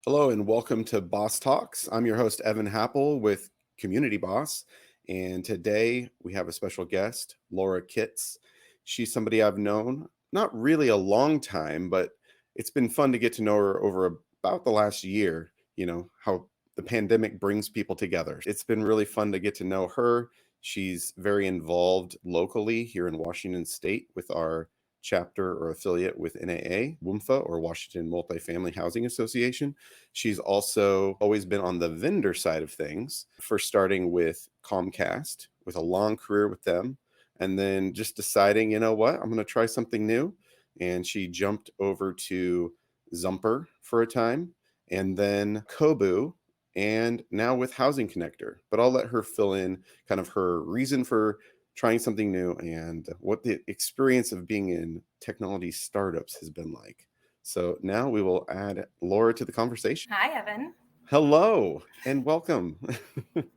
Hello and welcome to Boss Talks. I'm your host, Evan Happel with Community Boss. And today we have a special guest, Laura Kitts. She's somebody I've known not really a long time, but it's been fun to get to know her over about the last year. You know, how the pandemic brings people together. It's been really fun to get to know her. She's very involved locally here in Washington State with our chapter or affiliate with NAA, WMFHA, or Washington Multifamily Housing Association. She's also always been on the vendor side of things, first starting with Comcast with a long career with them, and then just deciding, you know what, I'm going to try something new. And she jumped over to Zumper for a time, and then Kobu, and now with Housing Connector. But I'll let her fill in kind of her reason for trying something new and what the experience of being in technology startups has been like. So now we will add Laura to the conversation. Hi, Evan. Hello and welcome.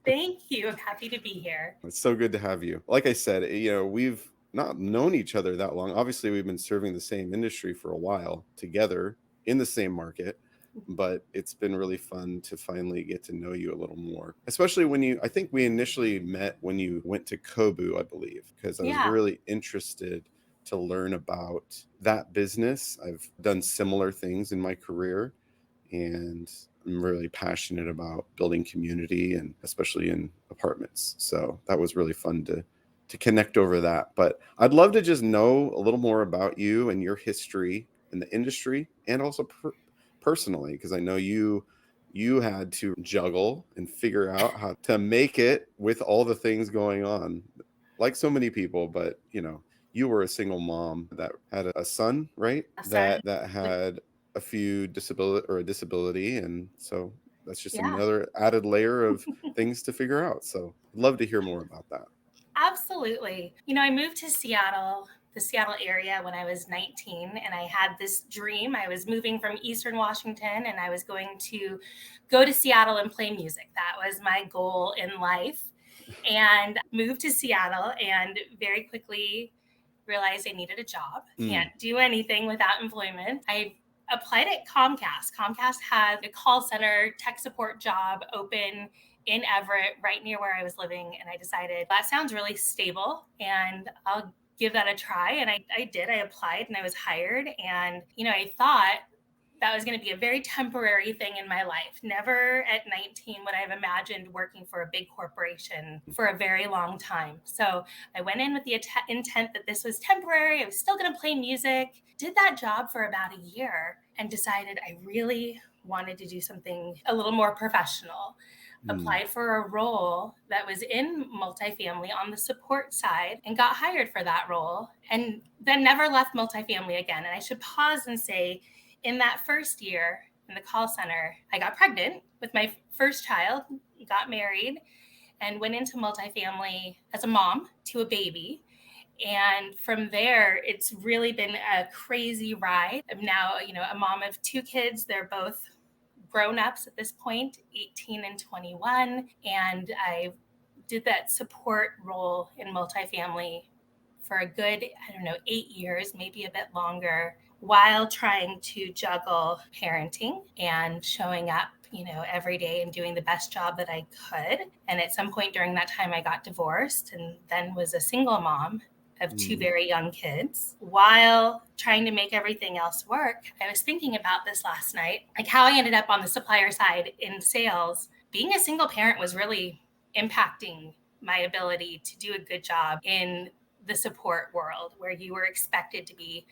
Thank you. I'm happy to be here. It's so good to have you. Like I said, we've not known each other that long. Obviously, we've been serving the same industry for a while together in the same market, but it's been really fun to finally get to know you a little more, especially I think we initially met when you went to Kobu, I believe, because I was Yeah. really interested to learn about that business. I've done similar things in my career, and I'm really passionate about building community, and especially in apartments. So that was really fun to connect over that. But I'd love to just know a little more about you and your history in the industry, and also personally, because I know you had to juggle and figure out how to make it with all the things going on, like so many people. But you were a single mom that had a son, right? A son That with, had a disability, and so that's just yeah, another added layer of things to figure out. So I'd love to hear more about that. absolutely. I moved to Seattle, the Seattle area, when I was 19, and I had this dream. I was moving from Eastern Washington, and I was going to go to Seattle and play music. That was my goal in life. And moved to Seattle and very quickly realized I needed a job. Can't do anything without employment. I applied at Comcast. Comcast had a call center tech support job open in Everett, right near where I was living. And I decided that sounds really stable and I'll give that a try. And I did. I applied and I was hired. And, I thought that was going to be a very temporary thing in my life. Never at 19 would I have imagined working for a big corporation for a very long time. So I went in with the intent that this was temporary. I was still going to play music, did that job for about a year, and decided I really wanted to do something a little more professional. Applied for a role that was in multifamily on the support side and got hired for that role, and then never left multifamily again. And I should pause and say, in that first year in the call center, I got pregnant with my first child, got married, and went into multifamily as a mom to a baby. And from there, it's really been a crazy ride. I'm now, a mom of two kids. They're both grown-ups at this point, 18 and 21. And I did that support role in multifamily for a good, 8 years, maybe a bit longer, while trying to juggle parenting and showing up, every day and doing the best job that I could. And at some point during that time, I got divorced and then was a single mom of two very young kids while trying to make everything else work. I was thinking about this last night, like how I ended up on the supplier side in sales. Being a single parent was really impacting my ability to do a good job in the support world, where you were expected to be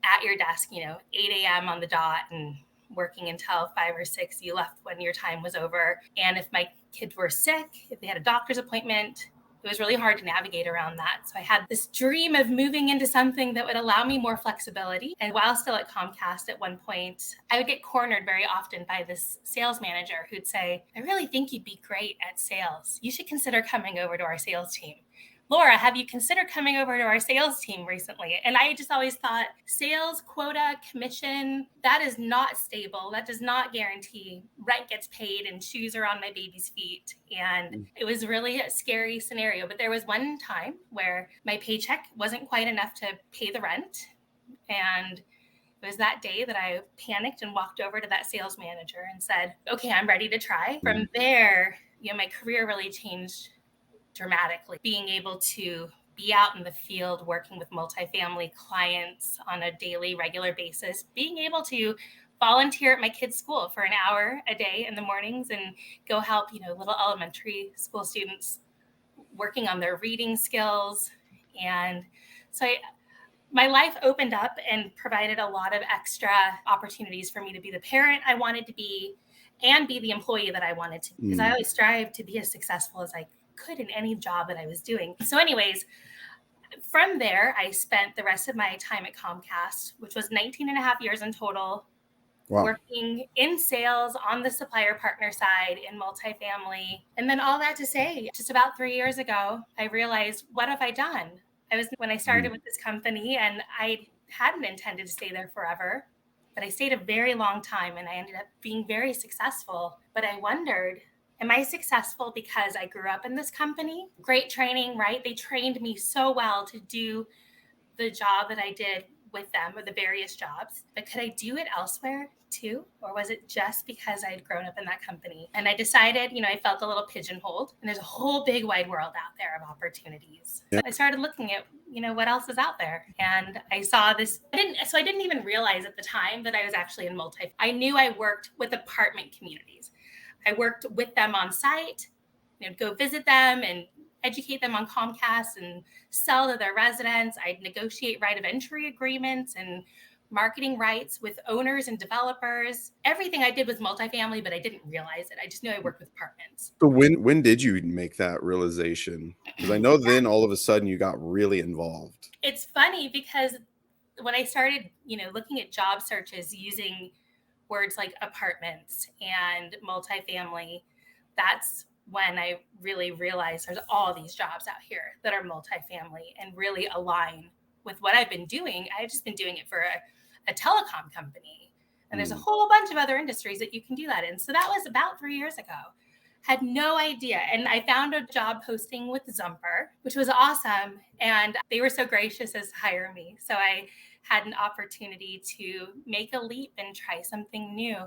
at your desk, 8 a.m. on the dot and working until 5 or 6. You left when your time was over. And if my kids were sick, if they had a doctor's appointment, it was really hard to navigate around that. So I had this dream of moving into something that would allow me more flexibility. And while still at Comcast, at one point, I would get cornered very often by this sales manager who'd say, I really think you'd be great at sales. You should consider coming over to our sales team. Laura, have you considered coming over to our sales team recently? And I just always thought sales, quota, commission, that is not stable. That does not guarantee rent gets paid and shoes are on my baby's feet. And it was really a scary scenario. But there was one time where my paycheck wasn't quite enough to pay the rent. And It was that day that I panicked and walked over to that sales manager and said, okay, I'm ready to try. From there, my career really changed dramatically. Being able to be out in the field working with multifamily clients on a daily, regular basis, being able to volunteer at my kids' school for an hour a day in the mornings and go help, little elementary school students working on their reading skills. And so my life opened up and provided a lot of extra opportunities for me to be the parent I wanted to be and be the employee that I wanted to be. Because I always strived to be as successful as I could in any job that I was doing. So anyways, from there, I spent the rest of my time at Comcast, which was 19 and a half years in total, working in sales on the supplier partner side in multifamily. And then all that to say, just about 3 years ago, I realized, what have I done? When I started with this company, and I hadn't intended to stay there forever, but I stayed a very long time and I ended up being very successful. But I wondered, am I successful because I grew up in this company? Great training, right? They trained me so well to do the job that I did with them, or the various jobs, but could I do it elsewhere too? Or was it just because I had grown up in that company? And I decided, I felt a little pigeonholed, and there's a whole big wide world out there of opportunities. So I started looking at, what else is out there. And I saw this. I didn't even realize at the time that I was actually in I knew I worked with apartment communities. I worked with them on site, go visit them and educate them on Comcast and sell to their residents. I'd negotiate right of entry agreements and marketing rights with owners and developers. Everything I did was multifamily, but I didn't realize it. I just knew I worked with apartments. So when did you make that realization? Because I know then all of a sudden you got really involved. It's funny because when I started, looking at job searches using words like apartments and multifamily, that's when I really realized there's all these jobs out here that are multifamily and really align with what I've been doing. I've just been doing it for a telecom company. And there's a whole bunch of other industries that you can do that in. So that was about 3 years ago. Had no idea. And I found a job posting with Zumper, which was awesome. And they were so gracious as to hire me. So I had an opportunity to make a leap and try something new.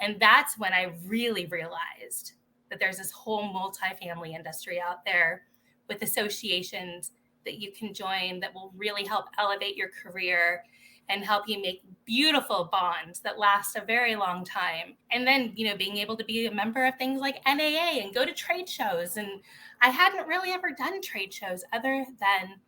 And that's when I really realized that there's this whole multifamily industry out there with associations that you can join that will really help elevate your career and help you make beautiful bonds that last a very long time. And then, being able to be a member of things like NAA and go to trade shows. And I hadn't really ever done trade shows other than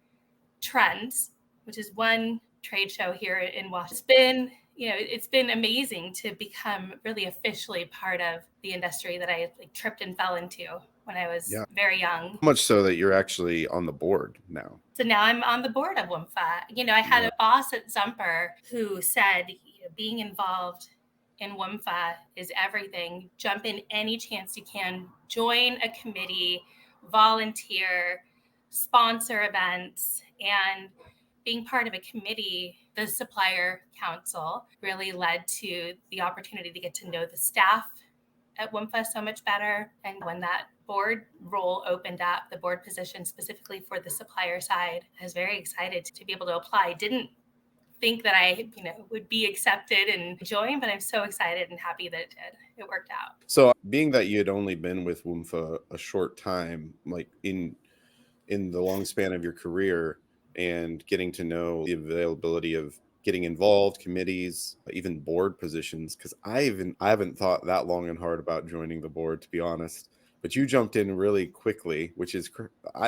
Trends, which is one trade show here in Washington. It's been amazing to become really officially part of the industry that I tripped and fell into when I was very young. Much so that you're actually on the board now. So now I'm on the board of WMFHA. I had a boss at Zumper who said, being involved in WMFHA is everything. Jump in any chance you can. Join a committee, volunteer, sponsor events, and being part of a committee, the supplier council, really led to the opportunity to get to know the staff at WMFHA so much better. And when that board role opened up, the board position specifically for the supplier side, I was very excited to be able to apply. Didn't think that I, would be accepted and join, but I'm so excited and happy that it did. It worked out. So being that you had only been with WMFHA a short time, like in the long span of your career, and getting to know the availability of getting involved, committees, even board positions, because I haven't thought that long and hard about joining the board, to be honest. But you jumped in really quickly, which is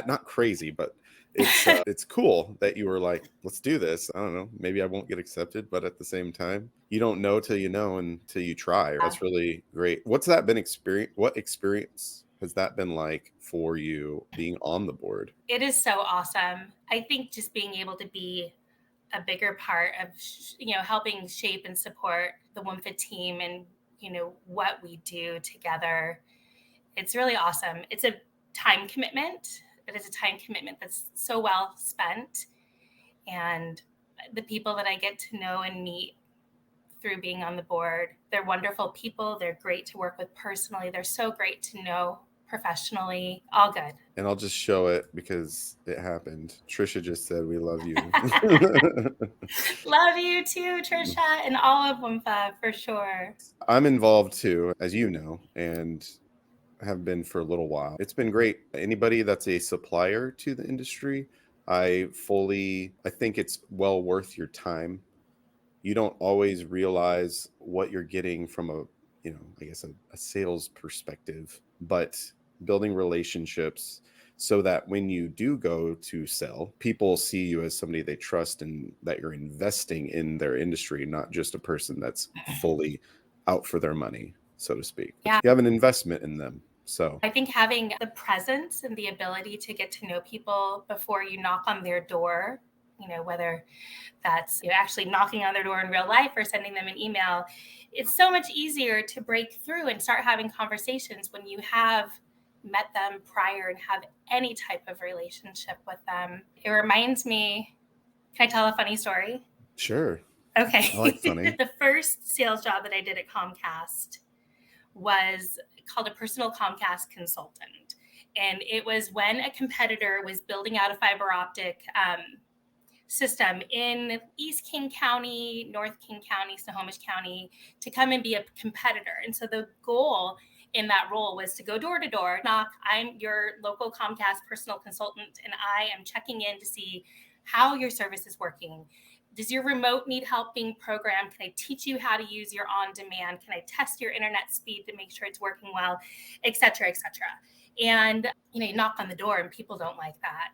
not crazy, but it's cool that you were like, let's do this. I don't know, maybe I won't get accepted, but at the same time, you don't know till you know until you try. That's really great. What's that been what experience has that been like for you being on the board? It is so awesome. I think just being able to be a bigger part of, helping shape and support the WMFHA team and, what we do together. It's really awesome. It's a time commitment. It is a time commitment that's so well spent. And the people that I get to know and meet through being on the board, they're wonderful people. They're great to work with personally. They're so great to know professionally, all good. And I'll just show it because it happened. Trisha just said, "We love you." Love you too, Trisha, and all of WMFHA for sure. I'm involved too, as you know, and have been for a little while. It's been great. Anybody that's a supplier to the industry, I think it's well worth your time. You don't always realize what you're getting from I guess a sales perspective, but building relationships so that when you do go to sell, people see you as somebody they trust and that you're investing in their industry, not just a person that's fully out for their money, so to speak. Yeah. You have an investment in them. So I think having the presence and the ability to get to know people before you knock on their door, whether that's actually knocking on their door in real life or sending them an email, it's so much easier to break through and start having conversations when you have met them prior and have any type of relationship with them. It reminds me, can I tell a funny story? sure. Okay. I like funny. The first sales job that I did at Comcast was called a personal Comcast consultant. And it was when a competitor was building out a fiber optic system in East King County, North King County, Snohomish County, to come and be a competitor. And so the goal in that role was to go door to door, knock, I'm your local Comcast personal consultant, and I am checking in to see how your service is working. Does your remote need help being programmed? Can I teach you how to use your on-demand? Can I test your internet speed to make sure it's working well, et cetera, et cetera. And, you knock on the door and people don't like that.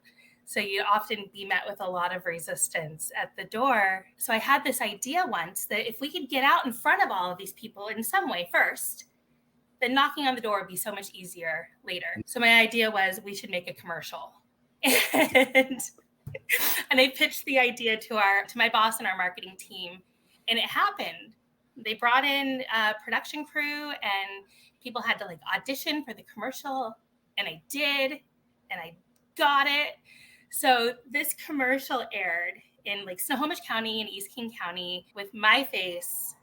So you often be met with a lot of resistance at the door. So I had this idea once that if we could get out in front of all of these people in some way first, then knocking on the door would be so much easier later. So my idea was we should make a commercial. And I pitched the idea to my boss and our marketing team, and it happened. They brought in a production crew and people had to audition for the commercial, and I did, and I got it. So this commercial aired in Snohomish County and East King County with my face,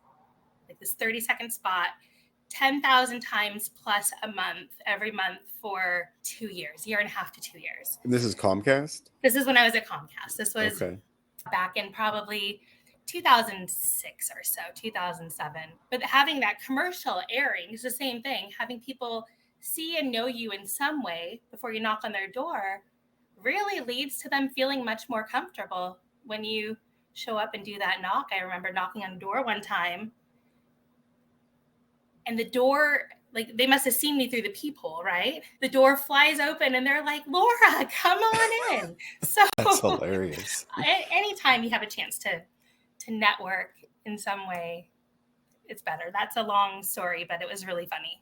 this 30-second spot, 10,000 times plus a month, every month for 2 years, year and a half to 2 years. And this is Comcast? This is when I was at Comcast. This was okay. Back in probably 2006 or so, 2007. But having that commercial airing is the same thing. Having people see and know you in some way before you knock on their door really leads to them feeling much more comfortable when you show up and do that knock. I remember knocking on a door one time, and the door, they must have seen me through the peephole, right? The door flies open and they're like, "Laura, come on in." So That's hilarious. Anytime you have a chance to network in some way, it's better. That's a long story, but it was really funny.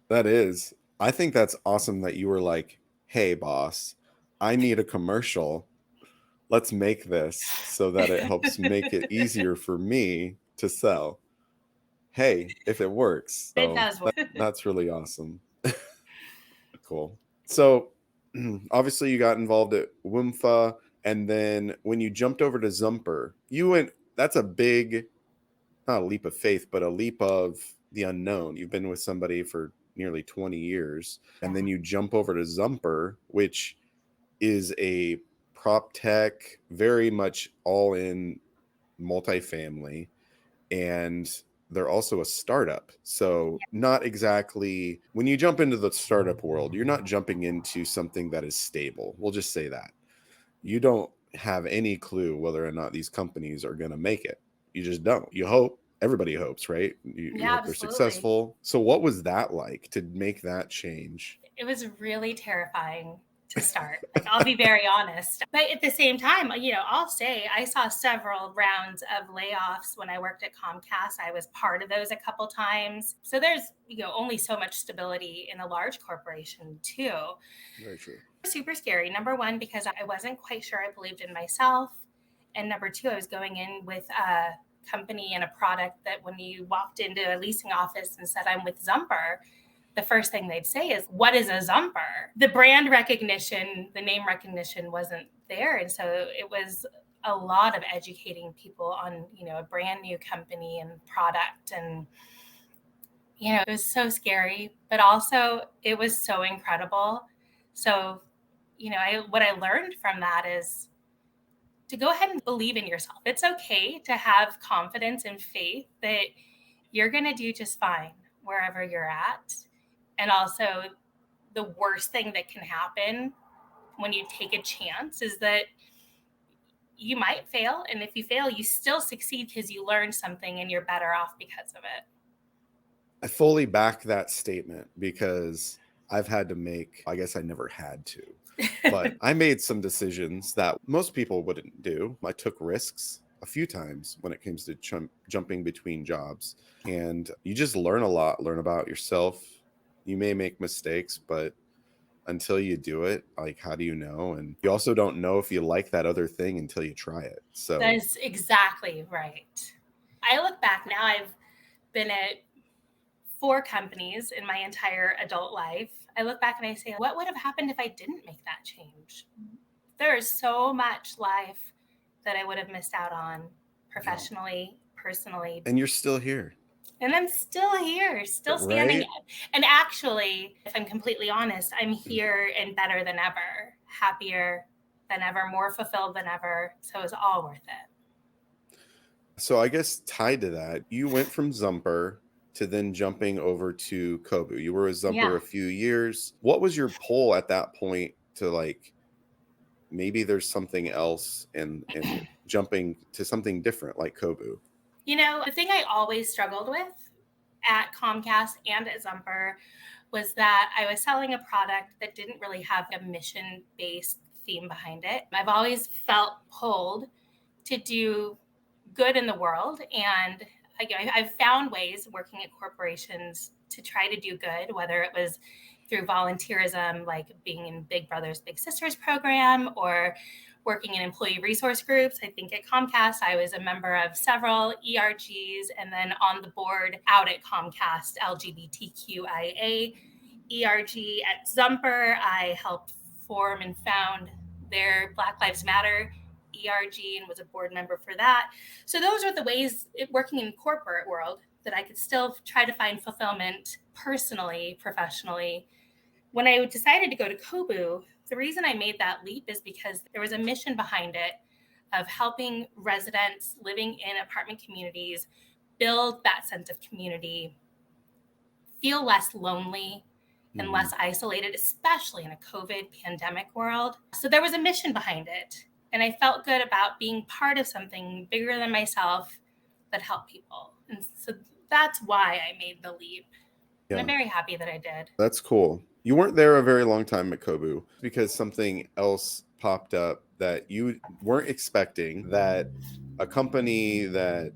That is. I think that's awesome that you were like, "Hey, boss, I need a commercial. Let's make this so that it helps make it easier for me to sell. Hey, if it works." So It does work. that's really awesome. Cool. So obviously you got involved at WMFHA, and then when you jumped over to Zumper, that's a big, not a leap of faith, but a leap of the unknown. You've been with somebody for nearly 20 years, and then you jump over to Zumper, which is a prop tech, very much all in multifamily, and they're also a startup. So not exactly, when you jump into the startup world, you're not jumping into something that is stable. We'll just say that. You don't have any clue whether or not these companies are going to make it. You just don't. You hope. Everybody hopes, right? You hope they're successful. So what was that like to make that change? It was really terrifying to start. I'll be very honest. But at the same time, I'll say I saw several rounds of layoffs when I worked at Comcast. I was part of those a couple times. So there's, only so much stability in a large corporation too. Very true. Super scary. Number one, because I wasn't quite sure I believed in myself. And number two, I was going in with a company and a product that when you walked into a leasing office and said, "I'm with Zumper," the first thing they'd say is, "What is a Zumper?" The brand recognition, the name recognition wasn't there. And so it was a lot of educating people on, a brand new company and product. And It was so scary, but also it was so incredible. So, what I learned from that is to go ahead and believe in yourself. It's okay to have confidence and faith that you're going to do just fine wherever you're at. And also, the worst thing that can happen when you take a chance is that you might fail. And if you fail, you still succeed because you learned something and you're better off because of it. I fully back that statement because I've had to make, I guess I never had to, but I made some decisions that most people wouldn't do. I took risks a few times when it comes to jumping between jobs, and you just learn a lot, learn about yourself. You may make mistakes, but until you do it, like, how do you know? And you also don't know if you like that other thing until you try it. That So is exactly right. I look back now, I've been at 4 companies in my entire adult life. I look back and I say, what would have happened if I didn't make that change? There is so much life that I would have missed out on professionally, personally. and you're still here, And I'm still here, still standing. right? And actually, if I'm completely honest, I'm here and better than ever, happier than ever, more fulfilled than ever. So it's all worth it. So I guess tied to that, you went from Zumper to then jumping over to Kobu. You were a Zumper Yeah. a few years. What was your pull at that point to, like, maybe there's something else and jumping to something different like Kobu? The thing I always struggled with at Comcast and at Zumper was that I was selling a product that didn't really have a mission-based theme behind it. I've always felt pulled to do good in the world, and I've found ways working at corporations to try to do good, whether it was through volunteerism, like being in Big Brothers Big Sisters program, or working in employee resource groups. I think at Comcast, I was a member of several ERGs, and then on the board out at Comcast, LGBTQIA ERG. At Zumper, I helped form and found their Black Lives Matter ERG and was a board member for that. So those are the ways, working in corporate world, that I could still try to find fulfillment personally, professionally. When I decided to go to Kobu, the reason I made that leap is because there was a mission behind it of helping residents living in apartment communities build that sense of community, feel less lonely and less isolated, especially in a COVID pandemic world. So there was a mission behind it. And I felt good about being part of something bigger than myself that helped people. And so that's why I made the leap. And I'm very happy that I did. That's cool. You weren't there a very long time at Kobu because something else popped up that you weren't expecting, that a company that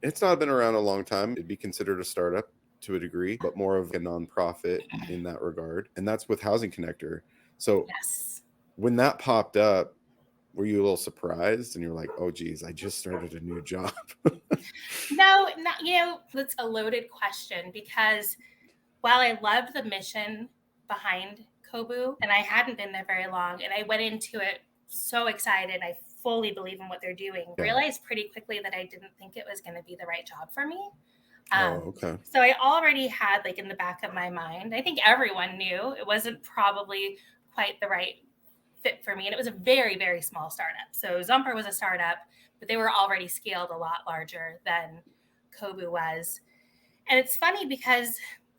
it's not been around a long time, it'd be considered a startup to a degree, but more of a nonprofit in that regard. And that's with Housing Connector. So Yes. when that popped up, were you a little surprised and you're like, oh geez, I just started a new job? No, that's a loaded question, because while I loved the mission behind Kobu, and I hadn't been there very long, and I went into it so excited, I fully believe in what they're doing. I realized pretty quickly that I didn't think it was going to be the right job for me. Okay. So I already had, like, in the back of my mind, I think everyone knew it wasn't probably quite the right fit for me. And it was a very, very small startup. So Zumper was a startup, but they were already scaled a lot larger than Kobu was. And it's funny because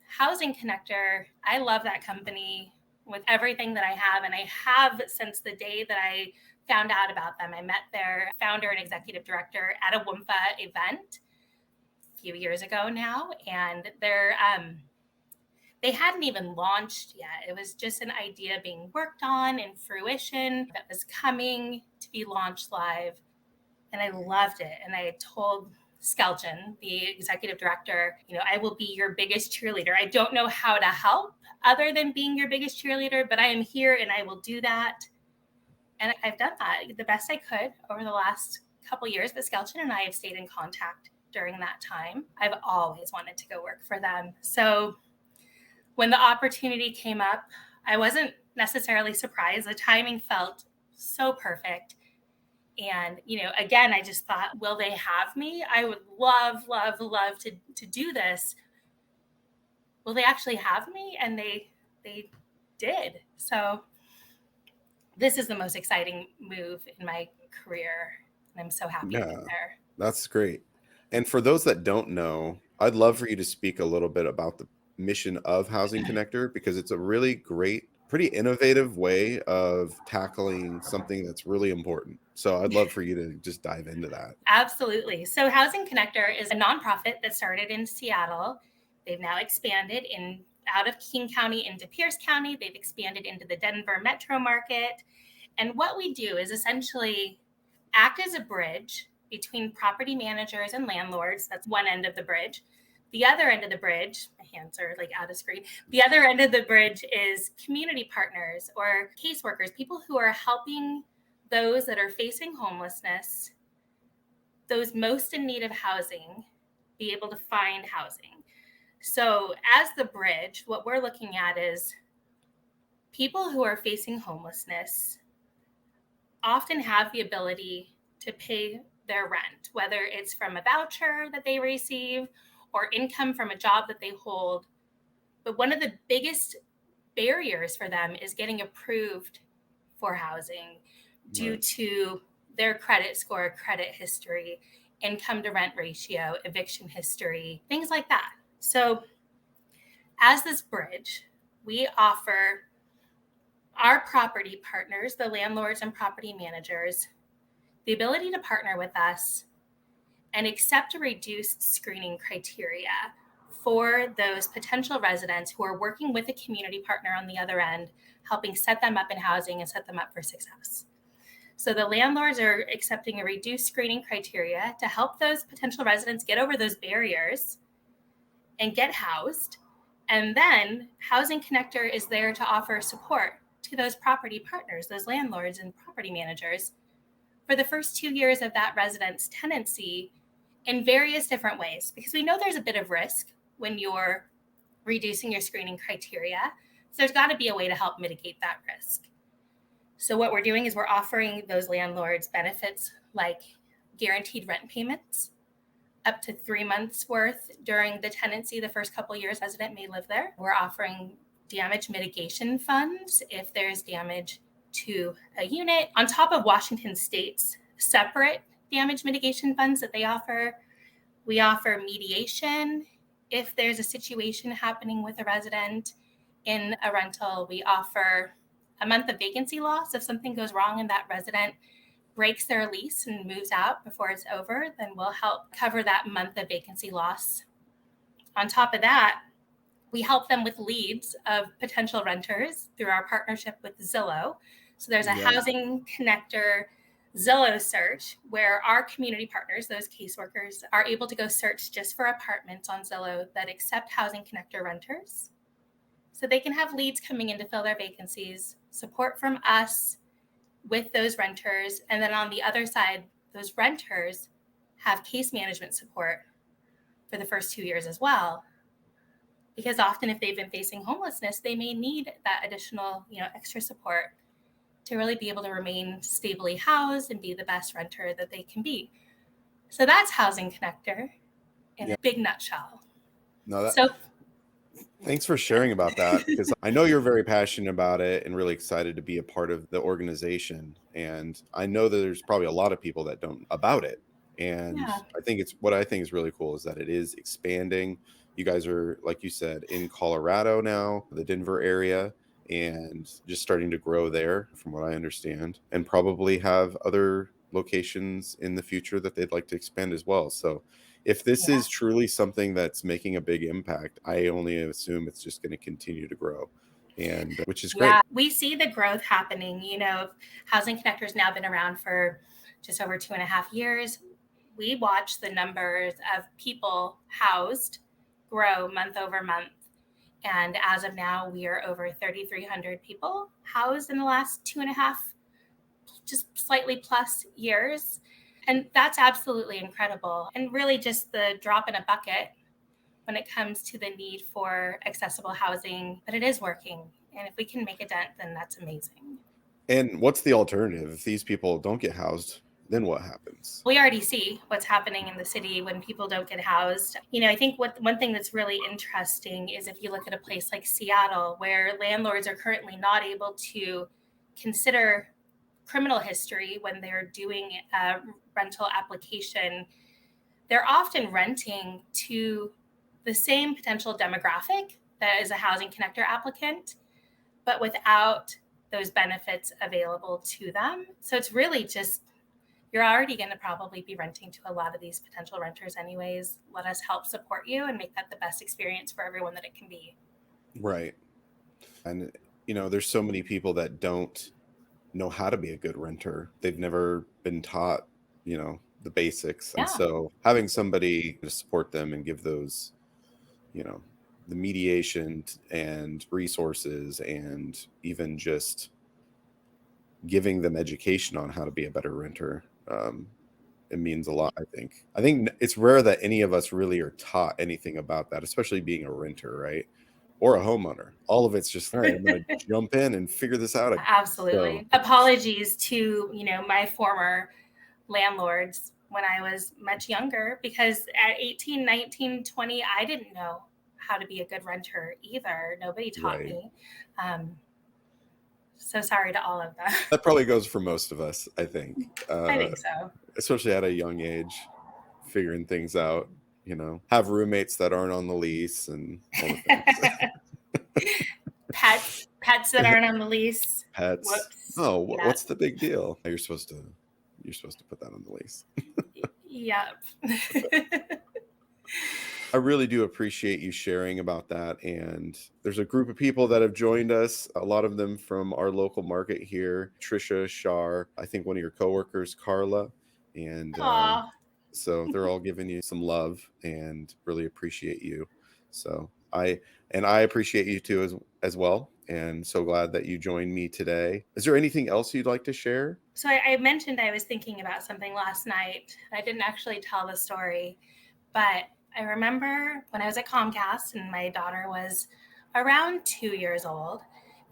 Housing Connector, I love that company with everything that I have. And I have since the day that I found out about them. I met their founder and executive director at a WMFHA event a few years ago now. And they hadn't even launched yet. It was just an idea being worked on in fruition that was coming to be launched live. And I loved it. And I told Skelton, the executive director, I will be your biggest cheerleader. I don't know how to help other than being your biggest cheerleader, but I am here and I will do that. And I've done that the best I could over the last couple years. But Skelton and I have stayed in contact during that time. I've always wanted to go work for them. So when the opportunity came up, I wasn't necessarily surprised. The timing felt so perfect. And, again, I just thought, will they have me? I would love, love, love to do this. will they actually have me? And they did. So this is the most exciting move in my career, and I'm so happy to get Yeah, there. that's great. And for those that don't know, I'd love for you to speak a little bit about the mission of Housing Connector because it's a really great, pretty innovative way of tackling something that's really important. So I'd love for you to just dive into that. Absolutely. So Housing Connector is a nonprofit that started in Seattle. They've now expanded out of King County into Pierce County. They've expanded into the Denver metro market. And what we do is essentially act as a bridge between property managers and landlords. That's one end of the bridge. The other end of the bridge, my hands are like out of screen. The other end of the bridge is community partners or caseworkers, people who are helping those that are facing homelessness, those most in need of housing, be able to find housing. So, as the bridge, what we're looking at is people who are facing homelessness often have the ability to pay their rent, whether it's from a voucher that they receive or income from a job that they hold. But one of the biggest barriers for them is getting approved for housing due Right. to their credit score, credit history, income to rent ratio, eviction history, things like that. So, as this bridge, we offer our property partners, the landlords and property managers, the ability to partner with us and accept a reduced screening criteria for those potential residents who are working with a community partner on the other end, helping set them up in housing and set them up for success. So the landlords are accepting a reduced screening criteria to help those potential residents get over those barriers and get housed. And then Housing Connector is there to offer support to those property partners, those landlords and property managers for the first 2 years of that resident's tenancy in various different ways, because we know there's a bit of risk when you're reducing your screening criteria. So there's got to be a way to help mitigate that risk. So what we're doing is we're offering those landlords benefits like guaranteed rent payments, up to 3 months worth during the tenancy, the first couple of years resident may live there. We're offering damage mitigation funds if there's damage to a unit, on top of Washington State's separate damage mitigation funds that they offer. We offer mediation if there's a situation happening with a resident in a rental. We offer a month of vacancy loss. If something goes wrong and that resident breaks their lease and moves out before it's over, then we'll help cover that month of vacancy loss. On top of that, we help them with leads of potential renters through our partnership with Zillow. So there's a Yeah. Housing Connector Zillow search where our community partners, those caseworkers, are able to go search just for apartments on Zillow that accept Housing Connector renters. So they can have leads coming in to fill their vacancies, support from us with those renters. And then on the other side, those renters have case management support for the first 2 years as well. Because often if they've been facing homelessness, they may need that additional, extra support to really be able to remain stably housed and be the best renter that they can be. So that's Housing Connector in a big nutshell. No, So thanks for sharing about that because I know you're very passionate about it and really excited to be a part of the organization. And I know that there's probably a lot of people that don't about it. And yeah, I think what I think is really cool is that it is expanding. You guys are, like you said, in Colorado now, the Denver area, and just starting to grow there, from what I understand, and probably have other locations in the future that they'd like to expand as well. So if this yeah. is truly something that's making a big impact, I only assume it's just going to continue to grow, and which is great. Yeah, we see the growth happening. Housing Connector has now been around for just over 2.5 years. We watch the numbers of people housed grow month over month. And as of now, we are over 3,300 people housed in the last 2.5, just slightly plus years. And that's absolutely incredible. And really just the drop in a bucket when it comes to the need for accessible housing, but it is working. And if we can make a dent, then that's amazing. And what's the alternative if these people don't get housed? then what happens? We already see what's happening in the city when people don't get housed. I think one thing that's really interesting is if you look at a place like Seattle, where landlords are currently not able to consider criminal history when they're doing a rental application, they're often renting to the same potential demographic that is a housing connector applicant, but without those benefits available to them. So it's really just, you're already going to probably be renting to a lot of these potential renters anyways. Let us help support you and make that the best experience for everyone that it can be. Right. And, there's so many people that don't know how to be a good renter. They've never been taught, the basics. Yeah. And so having somebody to support them and give those, the mediation and resources and even just giving them education on how to be a better renter, it means a lot. I think it's rare that any of us really are taught anything about that, especially being a renter, right? Or a homeowner. All of it's just, all right, I'm going to jump in and figure this out. Absolutely. So, apologies to, my former landlords when I was much younger, because at 18, 19, 20, I didn't know how to be a good renter either. Nobody taught me. So sorry to all of them. That probably goes for most of us, I think. I think so. Especially at a young age, figuring things out, have roommates that aren't on the lease and all the things. Pets that aren't on the lease. Pets. Whoops. Oh, what's the big deal? You're supposed to put that on the lease. Yep. I really do appreciate you sharing about that. And there's a group of people that have joined us, a lot of them from our local market here. Trisha, Shar, I think one of your coworkers, Carla. And so they're all giving you some love and really appreciate you. So I appreciate you too as well. And so glad that you joined me today. Is there anything else you'd like to share? So I mentioned I was thinking about something last night. I didn't actually tell the story, but I remember when I was at Comcast and my daughter was around 2 years old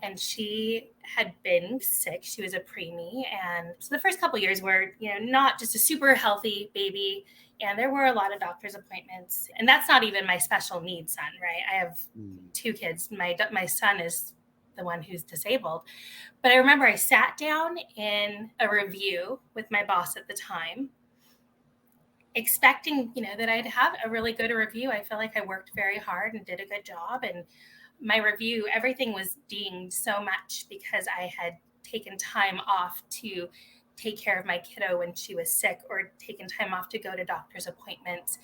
and she had been sick. She was a preemie. And so the first couple of years were, not just a super healthy baby. And there were a lot of doctor's appointments. And that's not even my special needs son, right? I have 2 kids. My son is the one who's disabled. But I remember I sat down in a review with my boss at the time, expecting, that I'd have a really good review. I feel like I worked very hard and did a good job. And my review, everything was dinged so much because I had taken time off to take care of my kiddo when she was sick or taken time off to go to doctor's appointments.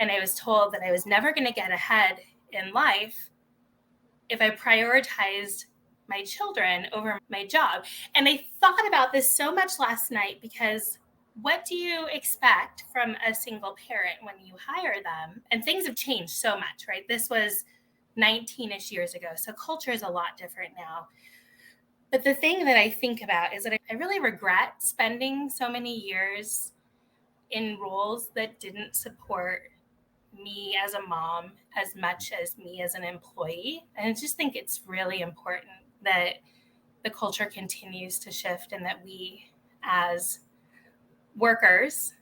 And I was told that I was never going to get ahead in life if I prioritized my children over my job. And I thought about this so much last night because what do you expect from a single parent when you hire them? And things have changed so much, right? This was 19-ish years ago. So culture is a lot different now. But the thing that I think about is that I really regret spending so many years in roles that didn't support me as a mom as much as me as an employee. And I just think it's really important that the culture continues to shift and that we as workers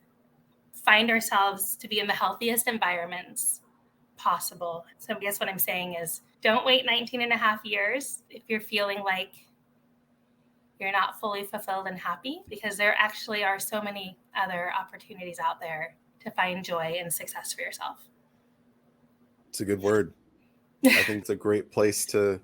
find ourselves to be in the healthiest environments possible. So I guess what I'm saying is don't wait 19 and a half years if you're feeling like you're not fully fulfilled and happy, because there actually are so many other opportunities out there to find joy and success for yourself. It's a good word. I think it's a great place to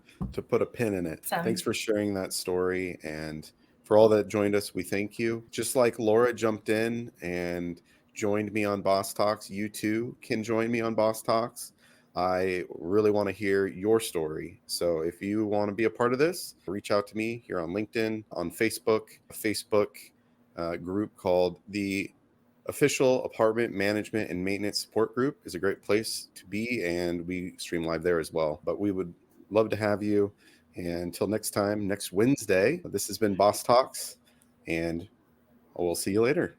put a pin in it. Thanks for sharing that story. And for all that joined us, we thank you. Just like Laura jumped in and joined me on Boss Talks, you too can join me on Boss Talks. I really want to hear your story. So if you want to be a part of this, reach out to me here on LinkedIn, on Facebook, a Facebook group called the Official Apartment Management and Maintenance Support Group is a great place to be, and we stream live there as well. But we would love to have you. And until next time, next Wednesday, this has been Boss Talks, and we'll see you later.